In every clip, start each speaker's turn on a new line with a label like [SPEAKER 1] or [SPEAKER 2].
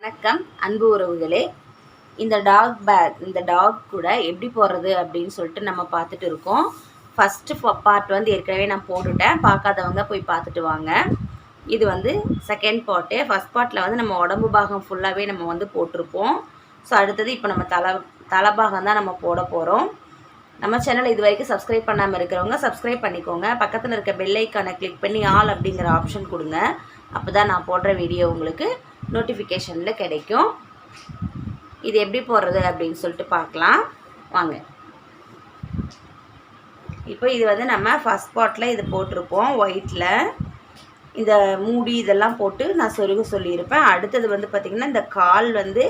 [SPEAKER 1] வணக்கம் அன்பு உறவுகளே. இந்த டாக் கூட எப்படி போடுறது அப்படின்னு சொல்லிட்டு நம்ம பார்த்துட்டு இருக்கோம். ஃபஸ்ட்டு பார்ட் வந்து ஏற்கனவே நான் போட்டுட்டேன். பார்க்காதவங்க போய் பார்த்துட்டு வாங்க. இது வந்து செகண்ட் பார்ட்டு. ஃபஸ்ட் பார்ட்டில் வந்து நம்ம உடம்பு பாகம் ஃபுல்லாகவே நம்ம வந்து போட்டிருப்போம். ஸோ அடுத்தது இப்போ நம்ம தலைபாகம் தான் நம்ம போட போகிறோம். நம்ம சேனல் இது வரைக்கும் சப்ஸ்கிரைப் பண்ணாமல் இருக்கிறவங்க சப்ஸ்கிரைப் பண்ணிக்கோங்க. பக்கத்தில் இருக்க பெல் ஐக்கானை கிளிக் பண்ணி ஆல் அப்படிங்கிற ஆப்ஷன் கொடுங்க. அப்போ தான் நான் போடுற வீடியோ உங்களுக்கு நோட்டிஃபிகேஷனில் கிடைக்கும். இது எப்படி போடுறது அப்படின்னு சொல்லிட்டு பார்க்கலாம் வாங்க. இப்போ இது வந்து நம்ம ஃபஸ்ட் பார்ட்டில் இது போட்டிருப்போம். ஒயிட்டில் இந்த மூடி இதெல்லாம் போட்டு நான் சொருக சொல்லியிருப்பேன். அடுத்தது வந்து பார்த்திங்கன்னா இந்த கால் வந்து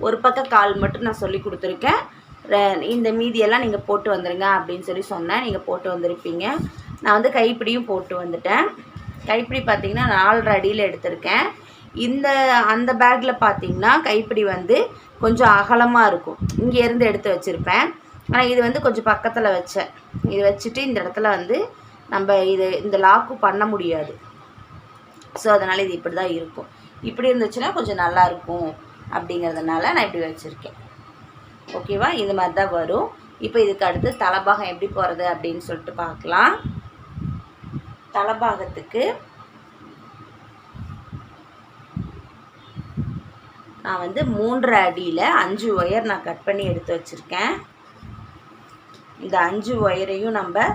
[SPEAKER 1] ஒரு பக்கம் கால் மட்டும் நான் சொல்லி கொடுத்துருக்கேன். இந்த மீதியெல்லாம் நீங்கள் போட்டு வந்துடுங்க அப்படின்னு சொல்லி சொன்னேன். நீங்கள் போட்டு வந்திருப்பீங்க. நான் வந்து கைப்பிடியும் போட்டு வந்துட்டேன். கைப்பிடி பார்த்திங்கன்னா 4.5 அடியில் எடுத்திருக்கேன். அந்த பேக்கில் பார்த்திங்கன்னா கைப்பிடி வந்து கொஞ்சம் அகலமாக இருக்கும். இங்கேருந்து எடுத்து வச்சுருப்பேன். ஆனால் இது வந்து கொஞ்சம் பக்கத்தில் வச்சேன். இது வச்சுட்டு இந்த இடத்துல வந்து நம்ம இந்த லாக்கு பண்ண முடியாது. ஸோ அதனால் இது இப்படி தான் இருக்கும். இப்படி இருந்துச்சுன்னா கொஞ்சம் நல்லாயிருக்கும் அப்படிங்கிறதுனால நான் இப்படி வச்சுருக்கேன். ஓகேவா? இது மாதிரி தான் வரும். இப்போ இதுக்கு அடுத்து தலைபாகம் எப்படி போகிறது அப்படின்னு சொல்லிட்டு பார்க்கலாம். தலைபாகத்துக்கு நான் வந்து 3.5 அடியில் 5 ஒயர் நான் கட் பண்ணி எடுத்து வச்சுருக்கேன். இந்த 5 ஒயரையும் நம்ம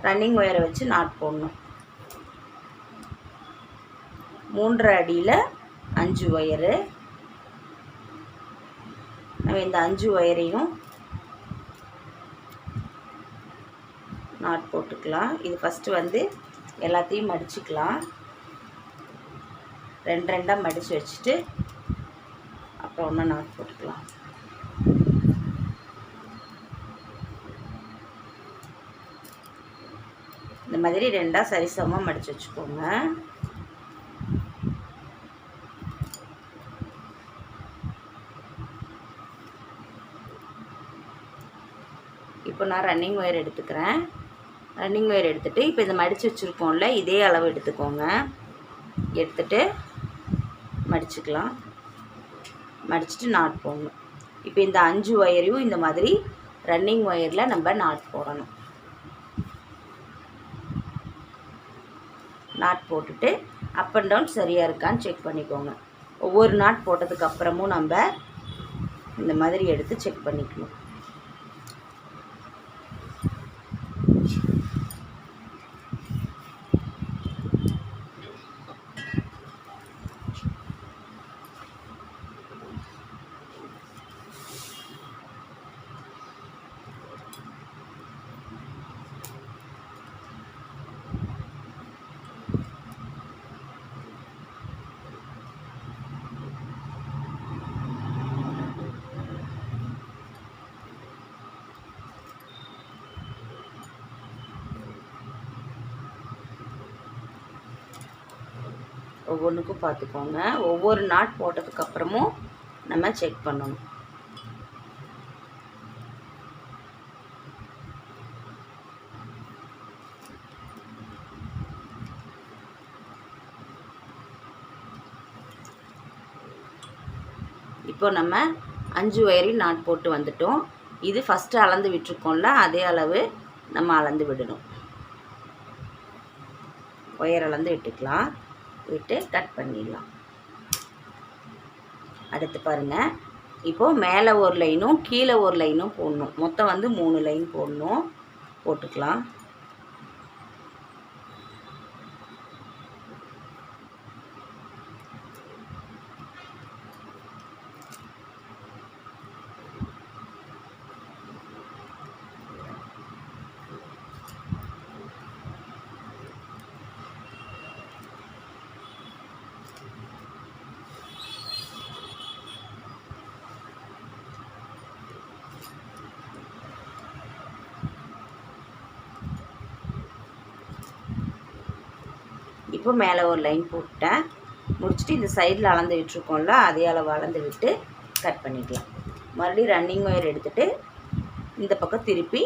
[SPEAKER 1] ரன்னிங் ஒயரை வச்சு நாட் போடணும். 3.5 அடியில் 5 ஒயரு. நம்ம இந்த 5 ஒயரையும் நாட் போட்டுக்கலாம். இது ஃபஸ்ட்டு வந்து எல்லாத்தையும் மடிச்சுக்கலாம். 2 மடித்து வச்சுட்டு அப்புறம் ஒன்று நாட் போட்டுக்கலாம். இந்த மாதிரி 2 சரிசமமாக மடித்து வச்சுக்கோங்க. இப்போ நான் ரன்னிங் ஒயர் எடுத்துக்கிறேன். ரன்னிங் ஒயர் எடுத்துகிட்டு இப்போ இதை மடித்து வச்சுருக்கோம்ல, இதே அளவு எடுத்துக்கோங்க. எடுத்துகிட்டு மடிச்சுக்கலாம். மடிச்சுட்டு நாட் போடணும். இப்போ இந்த 5 ஒயரையும் இந்த மாதிரி ரன்னிங் ஒயரில் நம்ம நாட் போடணும். நாட் போட்டுட்டு அப் அண்ட் டவுன் சரியாக இருக்கான்னு செக் பண்ணிக்கோங்க. ஒவ்வொரு நாட் போட்டதுக்கப்புறமும் நம்ம இந்த மாதிரி எடுத்து செக் பண்ணிக்கணும். ஒவ்வொன்றுக்கும் பார்த்துக்கோங்க. ஒவ்வொரு நாட் போட்டதுக்கப்புறமும் நம்ம செக் பண்ணணும். இப்போ நம்ம 5 ஒயரையும் நாட் போட்டு வந்துட்டோம். இது ஃபஸ்ட்டு அளந்து விட்டுருக்கோம்ல, அதே அளவு நம்ம அளந்து விடணும். ஒயர் அளந்து விட்டுக்கலாம். விட்டு கட் பண்ணிடலாம். அடுத்து பாருங்கள். இப்போது மேலே ஒரு லைனும் கீழே ஒரு லைனும் போடணும். மொத்தம் வந்து 3 லைன் போடணும். போட்டுக்கலாம். இப்போ மேலே ஒரு லைன் போட்டேன். முடிச்சுட்டு இந்த சைடில் அளந்து விட்டுருக்கோம்ல, அதே அளவு அளந்து விட்டு கட் பண்ணிக்கலாம். மறுபடியும் ரன்னிங் ஒயர் எடுத்துகிட்டு இந்த பக்கம் திருப்பி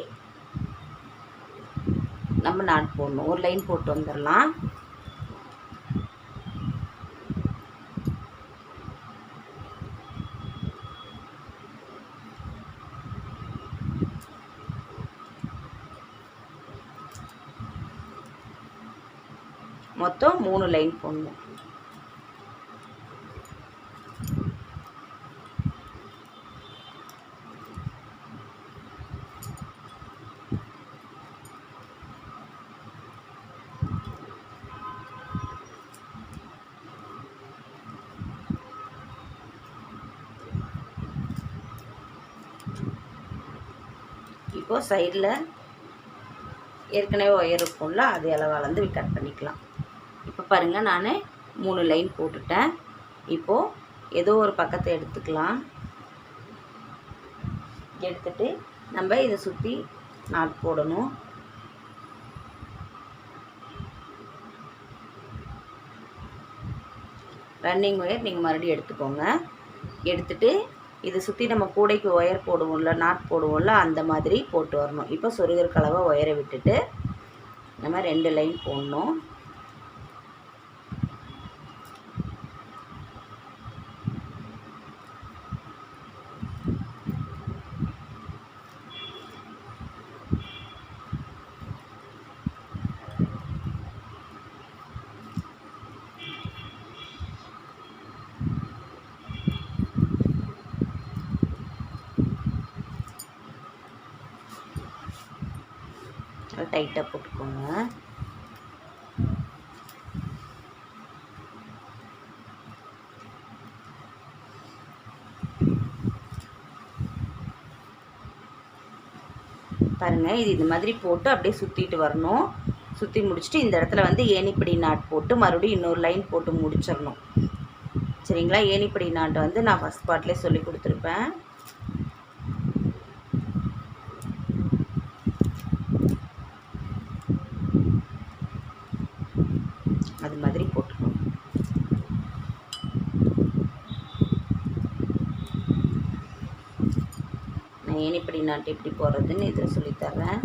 [SPEAKER 1] நம்ம நாட் போடணும். ஒரு லைன் போட்டு வந்துடலாம். மொத்தம் 3 லைன் போடணும். இப்போ சைடில் ஏற்கனவே ஒயர் இருக்கும்ல, அது அளவாலேருந்து கட் பண்ணிக்கலாம். இப்போ பாருங்கள், நான் 3 லைன் போட்டுட்டேன். இப்போது ஏதோ ஒரு பக்கத்தை எடுத்துக்கலாம். எடுத்துட்டு நம்ம இதை சுற்றி நாட் போடணும். ரன்னிங் ஒயர் நீங்கள் மறுபடியும் எடுத்துக்கோங்க. எடுத்துட்டு இதை சுற்றி நம்ம கூடைக்கு ஒயர் போடுவோம்ல, நாட் போடுவோம்ல, அந்த மாதிரி போட்டு வரணும். இப்போ சொருகிற கலவை ஒயரை விட்டுட்டு நம்ம 2 லைன் போடணும். டைட்டாக போட்டுக்கோங்க. பாருங்கள், இது இந்த மாதிரி போட்டு அப்படியே சுற்றிட்டு வரணும். சுற்றி முடிச்சுட்டு இந்த இடத்துல வந்து ஏணிப்படி நாட் போட்டு மறுபடியும் இன்னொரு லைன் போட்டு முடிச்சிடணும். சரிங்களா? ஏணிப்படி நாட் வந்து நான் ஃபஸ்ட் பார்ட்லேயே சொல்லி கொடுத்துருப்பேன். அது மாதிரி போட்டுக்கணும். நான் ஏணிப்படி நாட்டு எப்படி போடுறதுன்னு இதில் சொல்லித்தர்றேன்.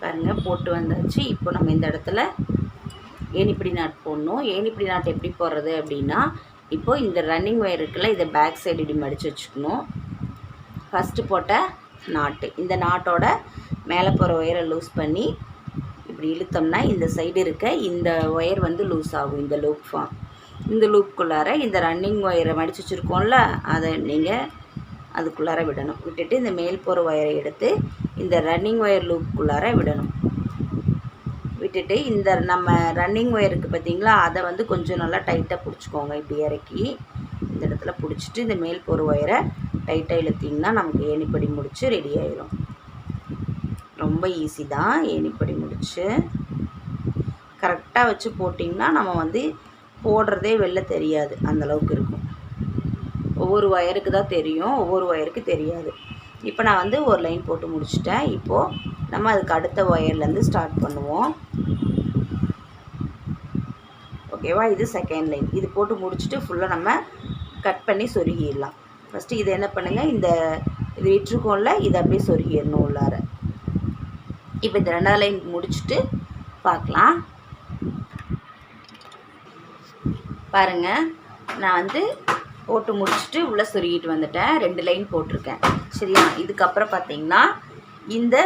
[SPEAKER 1] பாருங்கள், போட்டு வந்தாச்சு. இப்போ நம்ம இந்த இடத்துல ஏணிப்படி நாட் போடணும். ஏணிப்படி நாட் எப்படி போடுறது அப்படின்னா, இப்போது இந்த ரன்னிங் ஒயர் இருக்குல்ல, இதை பேக் சைடு இப்படி மடித்து வச்சுக்கணும். ஃபஸ்ட்டு போட்ட நாட்டு, இந்த நாட்டோட மேலே போகிற ஒயரை லூஸ் பண்ணி இப்படி இழுத்தோம்னா இந்த சைடு இருக்க இந்த ஒயர் வந்து லூஸ் ஆகும். இந்த லூப் ஃபார்ம். இந்த லூப்புக்குள்ளார இந்த ரன்னிங் ஒயரை மடித்து வச்சுருக்கோம்ல, அதை நீங்கள் அதுக்குள்ளார விடணும். விட்டுட்டு இந்த மேல் போகிற ஒயரை எடுத்து இந்த ரன்னிங் ஒயர் லூப்புக்குள்ளார விடணும். விட்டுட்டு இந்த நம்ம ரன்னிங் ஒயருக்கு பார்த்திங்களா, அதை வந்து கொஞ்சம் நல்லா டைட்டாக பிடிச்சிக்கோங்க. இப்படி இறக்கி இந்த இடத்துல பிடிச்சிட்டு இந்த மேல் போகிற ஒயரை டைட்டாக இழுத்திங்கன்னா நமக்கு ஏணிப்படி முடிச்சு ரெடி ஆயிடும். ரொம்ப ஈஸி தான். ஏணிப்படி முடிச்சு கரெக்டாக வச்சு போட்டிங்கன்னா நம்ம வந்து போடுறதே வெளில தெரியாது, அந்தளவுக்கு இருக்கும். ஒவ்வொரு ஒயருக்கு தான் தெரியும், ஒவ்வொரு ஒயருக்கு தெரியாது. இப்போ நான் வந்து ஒரு லைன் போட்டு முடிச்சிட்டேன். இப்போது நம்ம அதுக்கு அடுத்த ஒயர்லேருந்து ஸ்டார்ட் பண்ணுவோம். ஓகேவா? இது செகண்ட் லைன். இது போட்டு முடிச்சுட்டு ஃபுல்லாக நம்ம கட் பண்ணி சொருகிடலாம். ஃபஸ்ட்டு இதை என்ன பண்ணுங்கள், இந்த இது விட்டுருக்கோம்ல, இதை அப்படியே சொருகிடணும் உள்ளார. இப்போ இந்த 2வது லைன் முடிச்சுட்டு பார்க்கலாம். பாருங்கள், நான் வந்து போட்டு முடிச்சுட்டு உள்ளே சொருகிட்டு வந்துட்டேன். 2 லைன் போட்டிருக்கேன். சரியா? இதுக்கப்புறம் பார்த்திங்கன்னா இந்த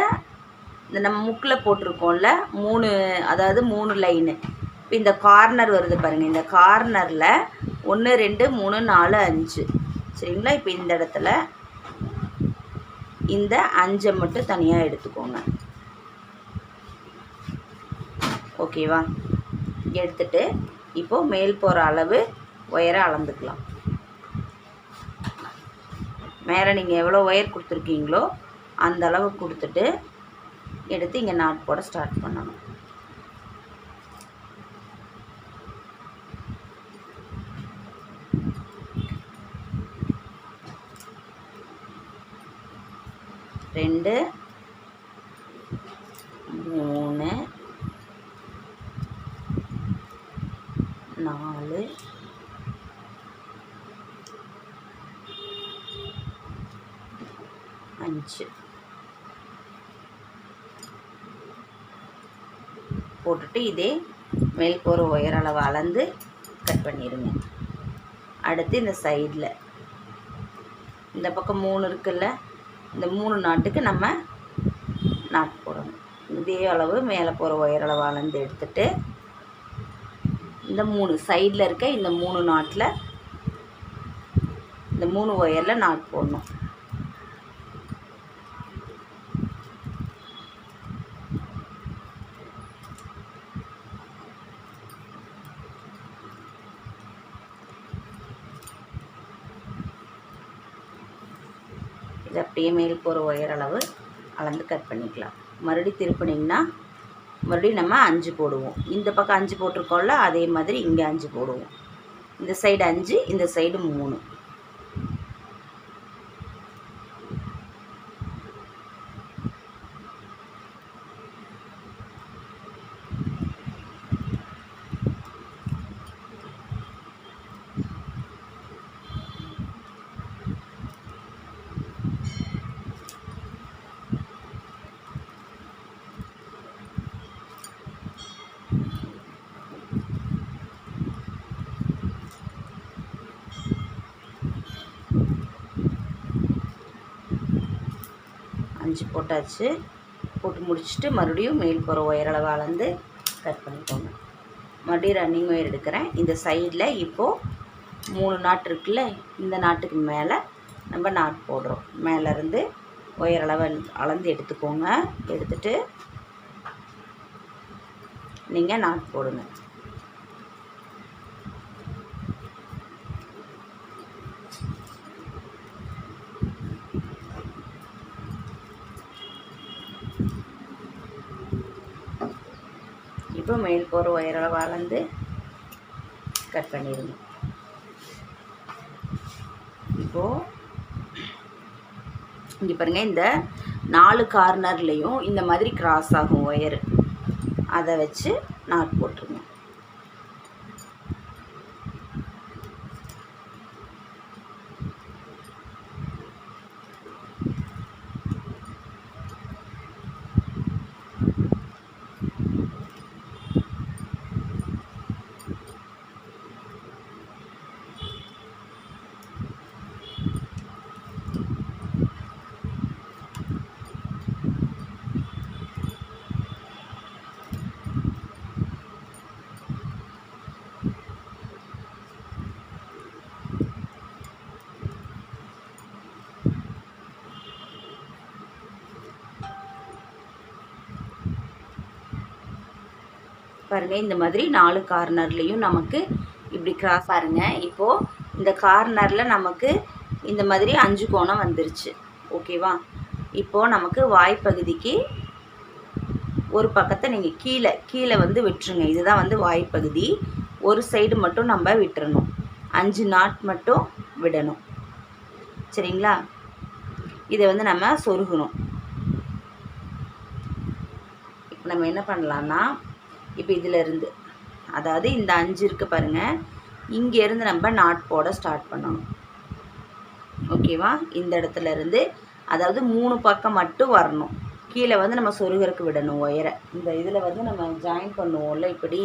[SPEAKER 1] நம்ம முக்கில் போட்டிருக்கோம்ல 3, அதாவது 3 லைனு. இப்போ இந்த கார்னர் வருது பாருங்கள். இந்த கார்னரில் 1 2 3 4 5. சரிங்களா? இப்போ இந்த இடத்துல இந்த 5 மட்டும் தனியாக எடுத்துக்கோங்க. ஓகேவா? எடுத்துட்டு இப்போது மேல் போகிற அளவு ஒயரை அளந்துக்கலாம். மேலே நீங்கள் எவ்வளோ ஒயர் கொடுத்துருக்கீங்களோ அந்த அளவு கொடுத்துட்டு எடுத்து இங்கே நாட் போட ஸ்டார்ட் பண்ணணும். ரெண்டு, மூணு, நாலு, அஞ்சு போட்டுட்டு இதே மேல் போகிற ஒயர் அளவு அளந்து கட் பண்ணிடுங்க. அடுத்து இந்த சைடில் இந்த பக்கம் 3 இருக்குல்ல, இந்த 3 நாட்டுக்கு நம்ம நாட் போடணும். இதே அளவு மேலே போகிற ஒயர் அளவு அளந்து எடுத்துட்டு இந்த 3 சைடில் இருக்க இந்த 3 நாட்டில் இந்த 3 ஒயரில் நாட் போடணும். இது அப்படியே மேல் போகிற ஒயர் அளவு அளந்து கட் பண்ணிக்கலாம். மறுபடியும் திருப்பினீங்கன்னா மறுபடியும் நம்ம 5 போடுவோம். இந்த பக்கம் 5 போட்டிருக்கோம்ல, அதே மாதிரி இங்கே 5 போடுவோம். இந்த சைடு 5, இந்த சைடு 3. போட்டாச்சு. போட்டு முடிச்சுட்டு மறுபடியும் மேல் போகிற ஒயர் அளவு அளந்து கட் பண்ணிக்கோங்க. மறுபடியும் ரன்னிங் ஒயர் எடுக்கிறேன். இந்த சைடில் இப்போது 3 நாட் இருக்குல்ல, இந்த நாட்டுக்கு மேலே நம்ம நாட் போடுறோம். மேலேருந்து ஒயர் அளவு அளந்து எடுத்துக்கோங்க. எடுத்துட்டு நீங்கள் நாட் போடுங்க. இப்போ மேல் போகிற ஒயர் அளவு அளந்து கட் பண்ணிடுங்க. இப்போது இங்கே பாருங்கள், இந்த 4 கார்னர்லேயும் இந்த மாதிரி கிராஸ் ஆகும் ஒயரு, அதை வச்சு நாட் போட்டுருங்க. பாருங்கள், இந்த மாதிரி 4 கார்னர்லேயும் நமக்கு இப்படி கிராஸ் பாருங்கள். இப்போது இந்த கார்னரில் நமக்கு இந்த மாதிரி 5 கோணம் வந்துருச்சு. ஓகேவா? இப்போது நமக்கு வாய்ப்பகுதிக்கு ஒரு பக்கத்தை நீங்கள் கீழே வந்து விட்டுருங்க. இதுதான் வந்து வாய்ப்பகுதி. ஒரு சைடு மட்டும் நம்ம விட்டுறணும். 5 நாட் மட்டும் விடணும். சரிங்களா? இதை வந்து நம்ம சொருகணும். இப்போ நம்ம என்ன பண்ணலான்னா, இப்போ இதிலேருந்து, அதாவது இந்த 5 இருக்குது பாருங்கள், இங்கேருந்து நம்ம நாட் போட ஸ்டார்ட் பண்ணணும். ஓகேவா? இந்த இடத்துல இருந்து, அதாவது 3 பக்கம் மட்டும் வரணும். கீழே வந்து நம்ம சொருகிறதுக்கு விடணும் ஒயரை. இந்த இதில் வந்து நம்ம ஜாயின் பண்ணுவோம்ல, இப்படி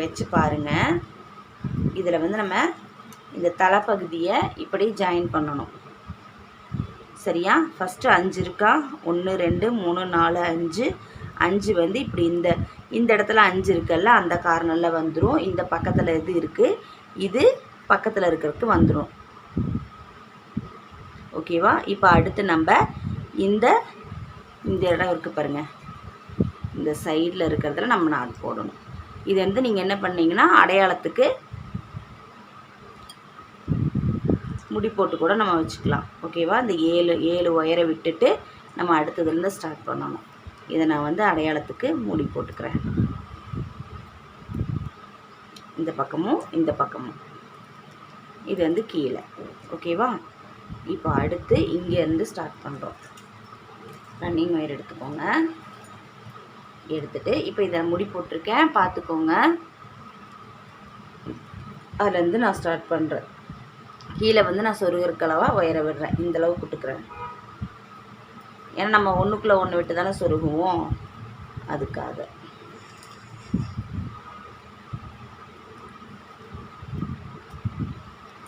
[SPEAKER 1] வச்சு பாருங்கள். இதில் வந்து நம்ம இந்த தலைப்பகுதியை இப்படி ஜாயின் பண்ணணும். சரியா? ஃபஸ்ட்டு 5 இருக்கா, 1 2 3 4 5. 5 வந்து இப்படி இந்த இடத்துல 5 இருக்குல்ல, அந்த கார்னரில் வந்துடும். இந்த பக்கத்தில் இது இருக்குது, இது பக்கத்தில் இருக்கிறதுக்கு வந்துடும். ஓகேவா? இப்போ அடுத்து நம்ம இந்த இடம் இருக்குது பாருங்கள், இந்த சைடில் இருக்கிறதுல நம்ம நாட் போடணும். இது வந்து நீங்கள் என்ன பண்ணீங்கன்னா, அடையாளத்துக்கு முடி போட்டு கூட நம்ம வச்சுக்கலாம். ஓகேவா? இந்த 7 ஒயரை விட்டுட்டு நம்ம அடுத்ததுலேருந்து ஸ்டார்ட் பண்ணணும். இதை நான் வந்து அடையாளத்துக்கு முடி போட்டுக்கிறேன். இந்த பக்கமும் இந்த பக்கமும். இது வந்து கீழே. ஓகேவா? இப்போ அடுத்து இங்கேருந்து ஸ்டார்ட் பண்ணுறோம். ரன்னிங் ஒயர் எடுத்துக்கோங்க. எடுத்துகிட்டு இப்போ இதை முடி போட்டிருக்கேன், பார்த்துக்கோங்க. அதுலேருந்து நான் ஸ்டார்ட் பண்ணுறேன். கீழே வந்து நான் சொருகிறக்களவாக ஒயரை விடுறேன். இந்தளவு போட்டுக்கிறேன். ஏன்னா நம்ம ஒன்றுக்குள்ளே ஒன்று விட்டு தானே சொருகுவோம், அதுக்காக.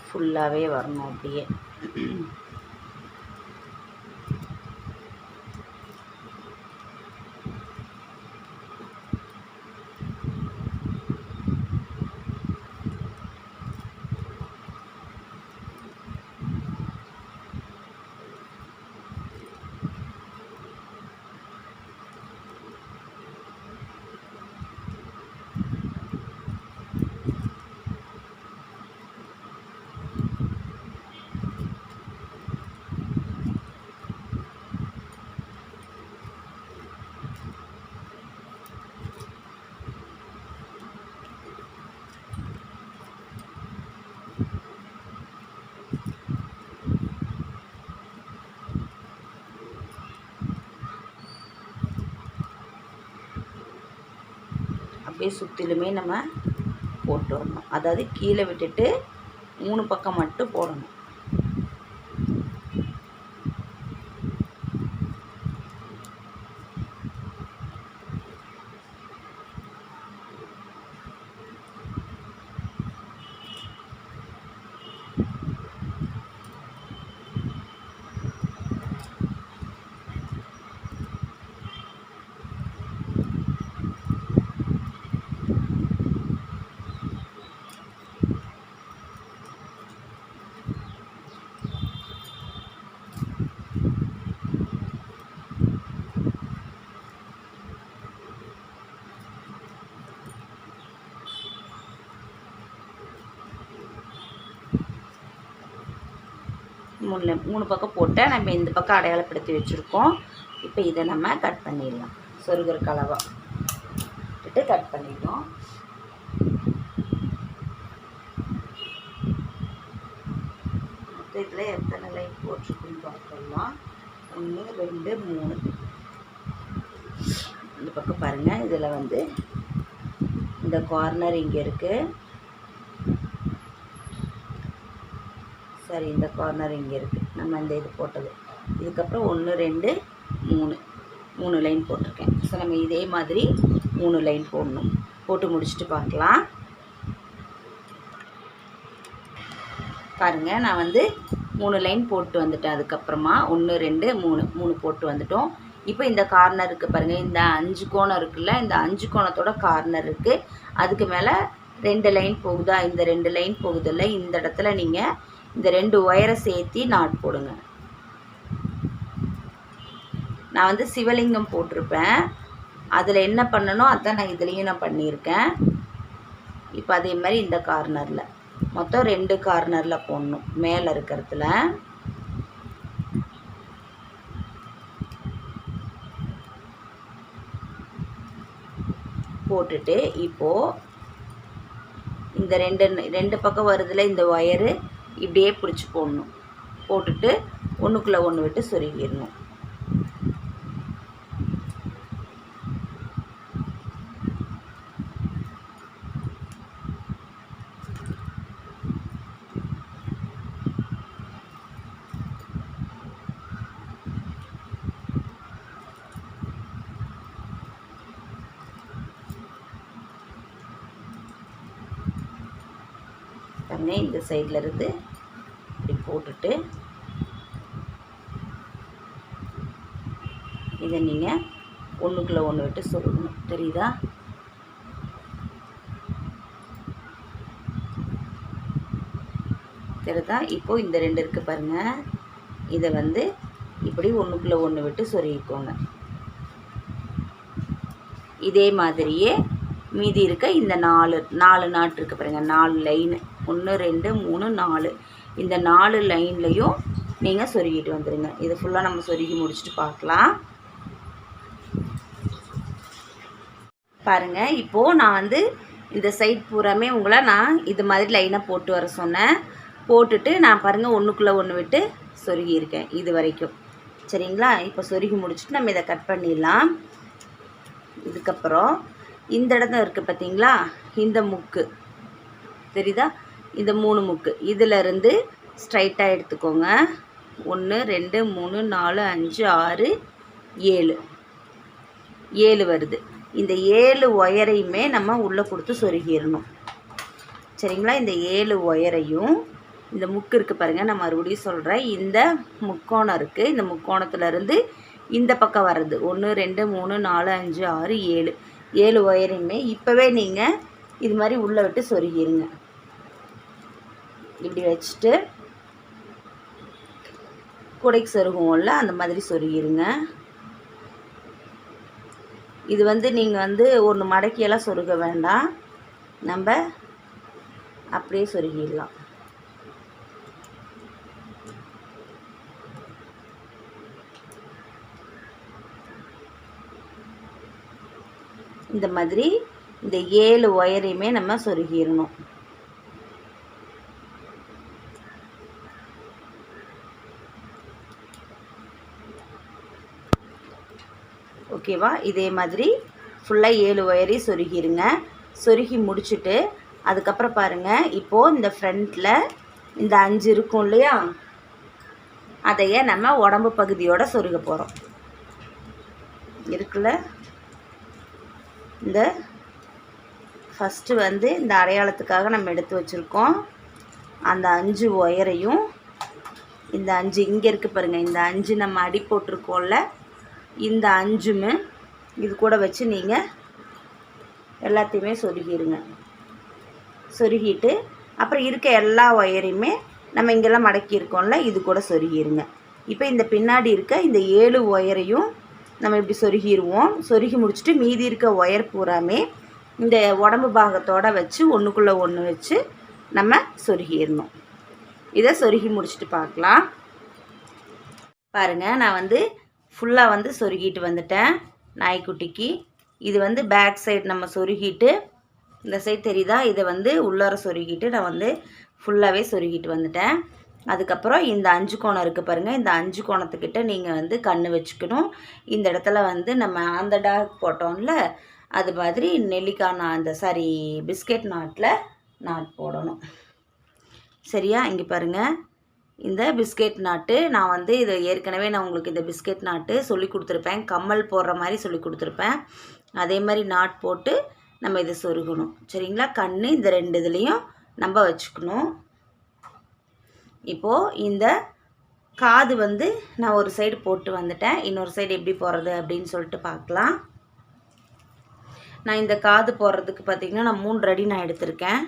[SPEAKER 1] ஃபுல்லாகவே வரணும் அப்படியே. அப்படியே சுற்றிலுமே நம்ம போட்டு வரணும். அதாவது கீழே விட்டுட்டு 3 பக்கம் மட்டும் போடணும். மூணு பக்கம் போட்டு நம்ம இந்த பக்கம் அடையாளப்படுத்தி வச்சுருக்கோம். இப்போ இதை நம்ம கட் பண்ணிடலாம். சொருகிற கலவாக விட்டு கட் பண்ணிட்டோம். இதில் எத்தனை லைன் போட்டிருக்குன்னு பார்க்கலாம். 1 2 3. இந்த பக்கம் பாருங்கள். இதில் வந்து இந்த கார்னர் இங்கே இருக்குது. சரி, இந்த கார்னர் இங்கே இருக்குது. நம்ம இந்த இது போட்டது. இதுக்கப்புறம் 1 2 3 லைன் போட்டிருக்கேன். ஸோ நம்ம இதே மாதிரி 3 லைன் போடணும். போட்டு முடிச்சுட்டு பார்க்கலாம். பாருங்கள், நான் வந்து 3 லைன் போட்டு வந்துட்டேன். அதுக்கப்புறமா 1 2 3 போட்டு வந்துட்டோம். இப்போ இந்த கார்னருக்கு பாருங்கள், இந்த 5 கோணம் இருக்குல்ல, இந்த 5 கோணத்தோட கார்னர் இருக்குது. அதுக்கு மேலே 2 லைன் போகுதா, இந்த 2 லைன் போகுதில்ல, இந்த இடத்துல நீங்கள் இந்த 2 ஒயரை சேர்த்தி நாட் போடுங்க. நான் வந்து சிவலிங்கம் போட்டிருப்பேன். அதில் என்ன பண்ணணும் அதான் நான் இதுலேயும் நான் பண்ணியிருக்கேன். இப்போ அதே மாதிரி இந்த கார்னரில் மொத்தம் 2 கார்னரில் போடணும். மேலே இருக்கிறதுல போட்டுட்டு இப்போது இந்த 2 பக்கம் வருதுல இந்த ஒயரு இப்படியே பிடிச்சி போடணும். போட்டுட்டு ஒன்றுக்குள்ளே ஒன்று விட்டு சொருகிடணும். இந்த சைடில் இருந்து இப்படி போட்டுட்டு இதை நீங்கள் ஒன்றுக்குள்ளே ஒன்று விட்டு சொருகணும். தெரியுதா? தெரியுதா? இப்போது இந்த 2 இருக்குது பாருங்கள். இதை வந்து இப்படி ஒன்றுக்குள்ளே ஒன்று விட்டு சொருகிக்கோங்க. இதே மாதிரியே மீதி இருக்க இந்த 4 நாட் இருக்குது பாருங்கள். 4 லைனு 1 2 3 4. இந்த 4 லைன்லையும் நீங்கள் சொருகிட்டு வந்துடுங்க. இது ஃபுல்லாக நம்ம சொருகி முடிச்சுட்டு பார்க்கலாம். பாருங்கள், இப்போது நான் வந்து இந்த சைட் பூராமே உங்களை நான் இது மாதிரி லைனாக போட்டு வர சொன்னேன். போட்டுட்டு நான் பாருங்கள் ஒன்றுக்குள்ளே ஒன்று விட்டு சொருகியிருக்கேன் இது வரைக்கும். சரிங்களா? இப்போ சொருகி முடிச்சுட்டு நம்ம இதை கட் பண்ணிடலாம். இதுக்கப்புறம் இந்த இடம் இருக்குது பார்த்தீங்களா, இந்த முக்கு தெரியுதா, இந்த 3 முக்கு இதிலருந்து ஸ்ட்ரைட்டாக எடுத்துக்கோங்க. 1 2 3 4 5 6 7 7 வருது. இந்த 7 ஒயரையுமே நம்ம உள்ளே கொடுத்து சொருகிடணும். சரிங்களா? இந்த 7 ஒயரையும் இந்த முக்கு இருக்குது பாருங்கள், நான் மறுபடியும் சொல்கிறேன். இந்த முக்கோணம் இருக்குது, இந்த முக்கோணத்துலேருந்து இந்த பக்கம் வர்றது 1 2 3 4 5 6 7 7 ஒயரையுமே இப்போவே நீங்கள் இது மாதிரி உள்ளே விட்டு சொருகிடுங்க. இப்படி வச்சுட்டு குடைக்கு சொருகுவோம்ல அந்த மாதிரி சொருகிடுங்க. இது வந்து நீங்கள் வந்து ஒன்று மடக்கியெல்லாம் சொருக வேண்டாம், நம்ம அப்படியே சொருகிடலாம். இந்த மாதிரி இந்த 7 ஒயரையுமே நம்ம சொருகிடணும். ஓகேவா? இதே மாதிரி ஃபுல்லாக 7 ஒயரையும் சொருகிடுங்க. சொருகி முடிச்சுட்டு அதுக்கப்புறம் பாருங்கள், இப்போது இந்த ஃப்ரண்ட்டில் இந்த 5 இருக்கும் இல்லையா, அதையே நம்ம உடம்பு பகுதியோடு சொருக போகிறோம். இருக்குல்ல, இந்த ஃபஸ்ட்டு வந்து இந்த அடையாளத்துக்காக நம்ம எடுத்து வச்சுருக்கோம். அந்த 5 ஒயரையும் இந்த 5 இங்கே இருக்குது பாருங்கள், இந்த 5 நம்ம அடி போட்டிருக்கோம்ல, இந்த 5மே இது கூட வச்சு நீங்கள் எல்லாத்தையுமே சொருகிடுங்க. சொருகிட்டு அப்புறம் இருக்க எல்லா ஒயரையுமே நம்ம இங்கெல்லாம் மடக்கியிருக்கோம்ல, இது கூட சொருகிடுங்க. இப்போ இந்த பின்னாடி இருக்க இந்த 7 ஒயரையும் நம்ம இப்படி சொருகிடுவோம். சொருகி முடிச்சுட்டு மீதி இருக்க ஒயர் பூராமே இந்த உடம்பு பாகத்தோடு வச்சு ஒன்றுக்குள்ளே ஒன்று வச்சு நம்ம சொருகிடணும். இதை சொருகி முடிச்சுட்டு பார்க்கலாம். பாருங்கள், நான் வந்து ஃபுல்லாக வந்து சொருகிட்டு வந்துட்டேன் நாய்க்குட்டிக்கு. இது வந்து பேக் சைடு நம்ம சொருகிட்டு, இந்த சைடு தெரியுதா, இதை வந்து உள்ளார சொருகிட்டு நான் வந்து ஃபுல்லாகவே சொருகிட்டு வந்துட்டேன். அதுக்கப்புறம் இந்த 5 கோணம் இருக்குது பாருங்கள், இந்த 5 கோணத்துக்கிட்ட நீங்கள் வந்து கண் வச்சுக்கணும். இந்த இடத்துல வந்து நம்ம அந்த டாக் போட்டோம்ல, அது மாதிரி நெல்லிக்காய் அந்த பிஸ்கெட் நாட்டில் நாட் போடணும். சரியா? இங்கே பாருங்கள், இந்த பிஸ்கெட் நாட்டு நான் வந்து இதை ஏற்கனவே நான் உங்களுக்கு இந்த பிஸ்கெட் நாட்டு சொல்லி கொடுத்துருப்பேன். கம்மல் போடுற மாதிரி சொல்லி கொடுத்துருப்பேன். அதே மாதிரி நாட் போட்டு நம்ம இதை சொருகணும். சரிங்களா? கண் இந்த 2 இதுலேயும் நம்ம வச்சுக்கணும். இப்போது இந்த காது வந்து நான் ஒரு சைடு போட்டு வந்துட்டேன். இன்னொரு சைடு எப்படி போடுறது அப்படின்னு சொல்லிட்டு பார்க்கலாம். நான் இந்த காது போடுறதுக்கு பார்த்திங்கன்னா நான் 3 அடி நான் எடுத்திருக்கேன்.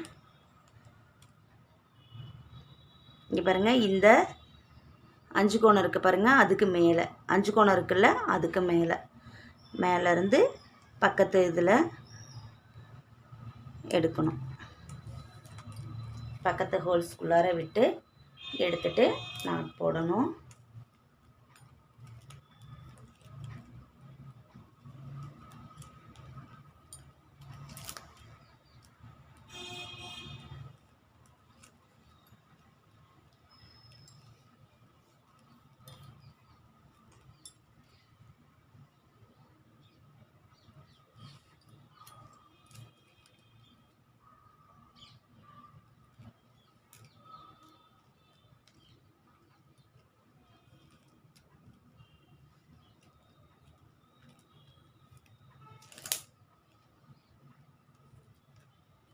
[SPEAKER 1] இங்கே பாருங்கள், இந்த 5 கோணம் இருக்குது பாருங்கள், அதுக்கு மேலே 5 கோணம் இருக்குல்ல, அதுக்கு மேலேருந்து பக்கத்து இதில் எடுக்கணும். பக்கத்து ஹோல்ஸ்குள்ளார விட்டு எடுத்துட்டு நாட் போடணும்.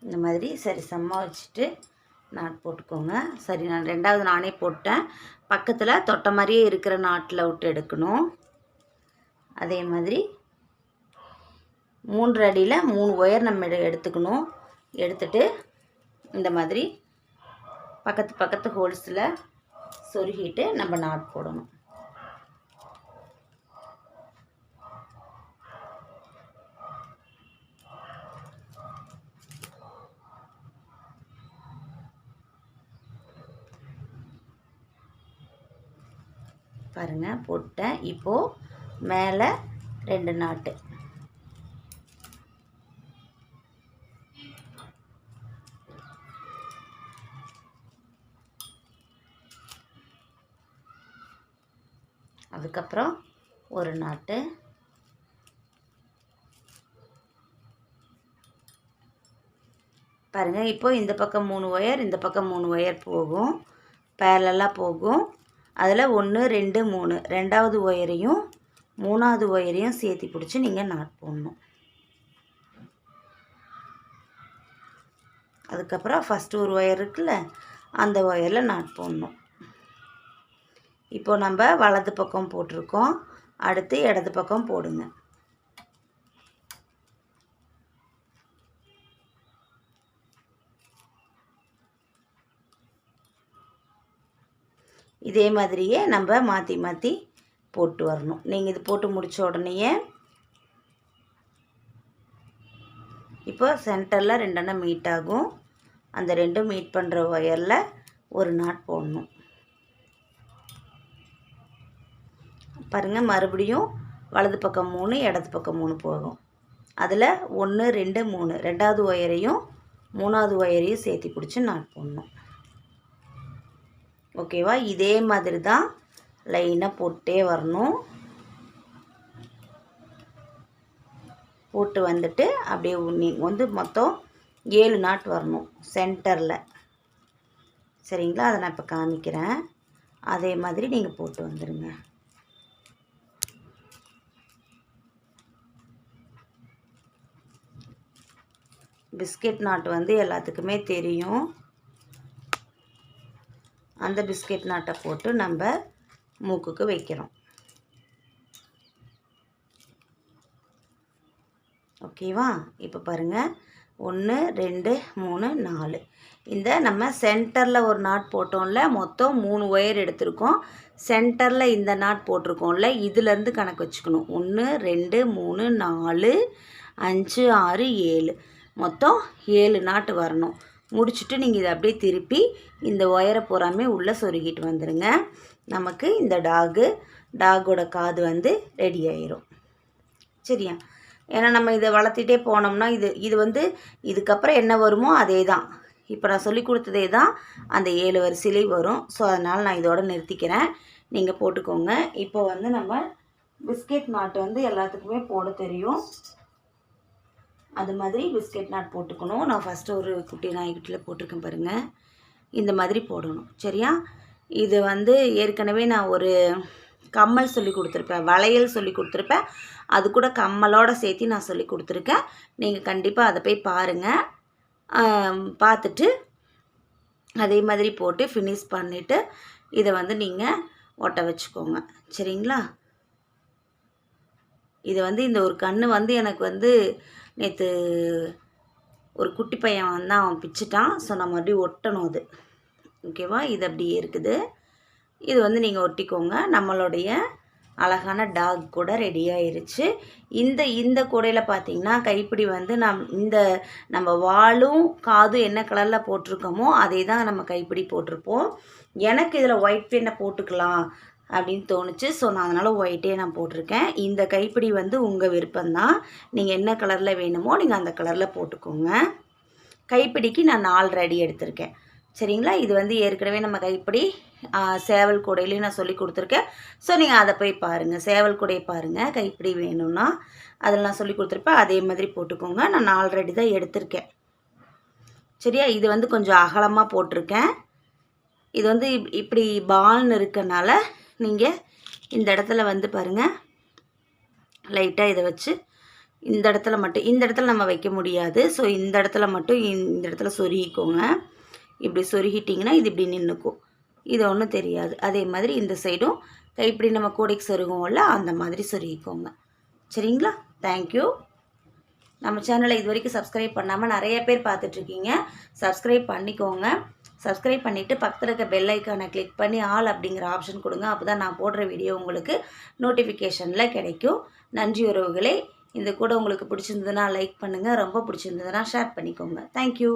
[SPEAKER 1] இந்த மாதிரி சரி சமமாக வச்சுட்டு நாட் போட்டுக்கோங்க. சரி, நான் 2வது நானே போட்டேன். பக்கத்தில் தொட்ட மாதிரியே இருக்கிற நாட்டில் விட்டு எடுக்கணும். அதே மாதிரி 3 அடியில் 3 ஒயர் நம்ம எடுத்துக்கணும். எடுத்துட்டு இந்த மாதிரி பக்கத்து ஹோல்ஸில் சொருகிட்டு நம்ம நாட் போடணும். பாருங்கள் போட்டேன். இப்போது மேலே 2 நாட்டு. அதுக்கப்புறம் ஒரு நாட்டு. பாருங்கள் இப்போ இந்த பக்கம் 3 ஒயர், இந்த பக்கம் 3 ஒயர் போகும், பேரலாக போகும். அதில் 1 2 3 ரெண்டாவது ஒயரையும் 3வது ஒயரையும் சேர்த்து பிடிச்சி நீங்கள் நாட் போடணும். அதுக்கப்புறம் ஃபஸ்ட்டு ஒரு ஒயர் இருக்குல்ல, அந்த ஒயரில் நாட் போடணும். இப்போ நம்ம வலது பக்கம் போட்டிருக்கோம், அடுத்து இடது பக்கம் போடுங்க. இதே மாதிரியே நம்ம மாற்றி மாற்றி போட்டு வரணும். நீங்கள் இது போட்டு முடித்த உடனேயே இப்போ சென்டரில் 2 அண்ணா மீட் ஆகும். அந்த 2 மீட் பண்ணுற ஒயரில் ஒரு நாட் போடணும். பாருங்கள் மறுபடியும் வலது பக்கம் 3 இடது பக்கம் 3 போகும். அதில் 1 2 3 ரெண்டாவது ஒயரையும் 3வது ஒயரையும் சேர்த்து பிடிச்சி நாட் போடணும். ஓகேவா? இதே மாதிரி தான் லைனாக போட்டே வரணும். போட்டு வந்துட்டு அப்படியே நீங்கள் வந்து மொத்தம் 7 நாட் வரணும் சென்டரில். சரிங்களா? அதை நான் இப்போ காமிக்கிறேன். அதே மாதிரி நீங்கள் போட்டு வந்துடுங்க. பிஸ்கெட் நாட் வந்து எல்லாத்துக்குமே தெரியும். அந்த பிஸ்கெட் நாட்டை போட்டு நம்ம மூக்குக்கு வைக்கிறோம். ஓகேவா? இப்போ பாருங்கள் 1 2 3 4 இந்த நம்ம சென்டரில் ஒரு நாட் போட்டோம்ல, மொத்தம் 3 ஒயர் எடுத்திருக்கோம். சென்டரில் இந்த நாட் போட்டிருக்கோம்ல, இதிலேருந்து கணக்கு வச்சுக்கணும். 1 2 3 4 5 6 7 மொத்தம் 7 நாட்டு வரணும். முடிச்சுட்டு நீங்கள் இதை அப்படியே திருப்பி இந்த ஒயரை பூராமே உள்ளே சொருகிட்டு வந்துடுங்க. நமக்கு இந்த டாகோட காது வந்து ரெடி ஆயிரும். சரியா? ஏன்னா நம்ம இதை வளர்த்திட்டே போனோம்னா இது வந்து இதுக்கப்புறம் என்ன வருமோ அதே தான். இப்போ நான் சொல்லி கொடுத்ததே தான் அந்த 7 வரிசையிலே வரும். ஸோ அதனால் நான் இதோட நிறுத்திக்கிறேன். நீங்கள் போட்டுக்கோங்க. இப்போ வந்து நம்ம பிஸ்கெட் நாட்டு வந்து எல்லாத்துக்குமே போட தெரியும். அது மாதிரி பிஸ்கெட் நாட் போட்டுக்கணும். நான் ஃபஸ்ட்டு ஒரு குட்டி நாய்க்குட்டியில் போட்டிருக்கேன் பாருங்கள். இந்த மாதிரி போடணும். சரியா? இது வந்து ஏற்கனவே நான் ஒரு கம்மல் சொல்லி கொடுத்துருப்பேன், வளையல் சொல்லி கொடுத்துருப்பேன். அது கூட கம்மலோடு சேர்த்து நான் சொல்லி கொடுத்துருக்கேன். நீங்கள் கண்டிப்பாக அதை போய் பாருங்கள். பார்த்துட்டு அதே மாதிரி போட்டு ஃபினிஷ் பண்ணிவிட்டு இதை வந்து நீங்கள் ஒட்ட வச்சுக்கோங்க. சரிங்களா? இது வந்து இந்த ஒரு கண்ணு வந்து எனக்கு வந்து நேற்று ஒரு குட்டி பையன் வந்தான், அவன் பிச்சுட்டான். ஸோ நான் மறுபடியும் ஒட்டணும் அது. ஓகேவா? இது அப்படியே இருக்குது. இது வந்து நீங்கள் ஒட்டிக்கோங்க. நம்மளுடைய அழகான டாக் கூட ரெடி ஆயிருச்சு. இந்த கூடையில் பார்த்தீங்கன்னா கைப்பிடி வந்து நம்ம வாலும் காதும் என்ன கலரில் போட்டிருக்கோமோ அதே தான் நம்ம கைப்பிடி போட்டிருப்போம். எனக்கு இதில் ஒயிட் பெயிண்டை போட்டுக்கலாம் அப்படின்னு தோணுச்சு. ஸோ நான் அதனால் ஒயிட்டே நான் போட்டிருக்கேன். இந்த கைப்பிடி வந்து உங்கள் விருப்பம்தான். நீங்கள் என்ன கலரில் வேணுமோ நீங்கள் அந்த கலரில் போட்டுக்கோங்க. கைப்பிடிக்கு நான் 4 ரெடி எடுத்திருக்கேன். சரிங்களா? இது வந்து ஏற்கனவே நம்ம கைப்பிடி சேவல் கூடையிலையும் நான் சொல்லி கொடுத்துருக்கேன். ஸோ நீங்கள் அதை போய் பாருங்கள், சேவல் கூடையை பாருங்கள். கைப்பிடி வேணும்னா அதில் நான் சொல்லி கொடுத்துருப்பேன். அதே மாதிரி போட்டுக்கோங்க. நான் 4 ரெடி தான் எடுத்திருக்கேன். சரியா? இது வந்து கொஞ்சம் அகலமாக போட்டிருக்கேன். இது வந்து இப்படி பால்னு இருக்கனால நீங்கள் இந்த இடத்துல வந்து பாருங்கள், லைட்டாக இதை வச்சு இந்த இடத்துல நம்ம வைக்க முடியாது. ஸோ இந்த இடத்துல மட்டும் இந்த இடத்துல சொருகிக்கோங்க. இப்படி சொருகிட்டிங்கன்னா இது இப்படி நின்றுக்கும். இது ஒன்றும் தெரியாது. அதே மாதிரி இந்த சைடும் கைப்பிடி நம்ம கூடைக்கு சொருகுவோம்ல, அந்த மாதிரி சொருகிக்கோங்க. சரிங்களா? தேங்க்யூ. நம்ம சேனலை இது வரைக்கும் சப்ஸ்கிரைப் பண்ணாமல் நிறைய பேர் பார்த்துட்ருக்கீங்க. சப்ஸ்கிரைப் பண்ணிக்கோங்க. சப்ஸ்கிரைப் பண்ணிவிட்டு பக்கத்தில் இருக்க பெல் ஐக்கானை கிளிக் பண்ணி ஆல் அப்படிங்கிற ஆப்ஷன் கொடுங்க. அப்போ தான் நான் போடுற வீடியோ உங்களுக்கு நோட்டிஃபிகேஷனில் கிடைக்கும். நன்றி உறவுகளே. இந்த கூட உங்களுக்கு பிடிச்சிருந்ததுன்னா லைக் பண்ணுங்கள். ரொம்ப பிடிச்சிருந்ததுன்னா ஷேர் பண்ணிக்கோங்க. தேங்க்யூ.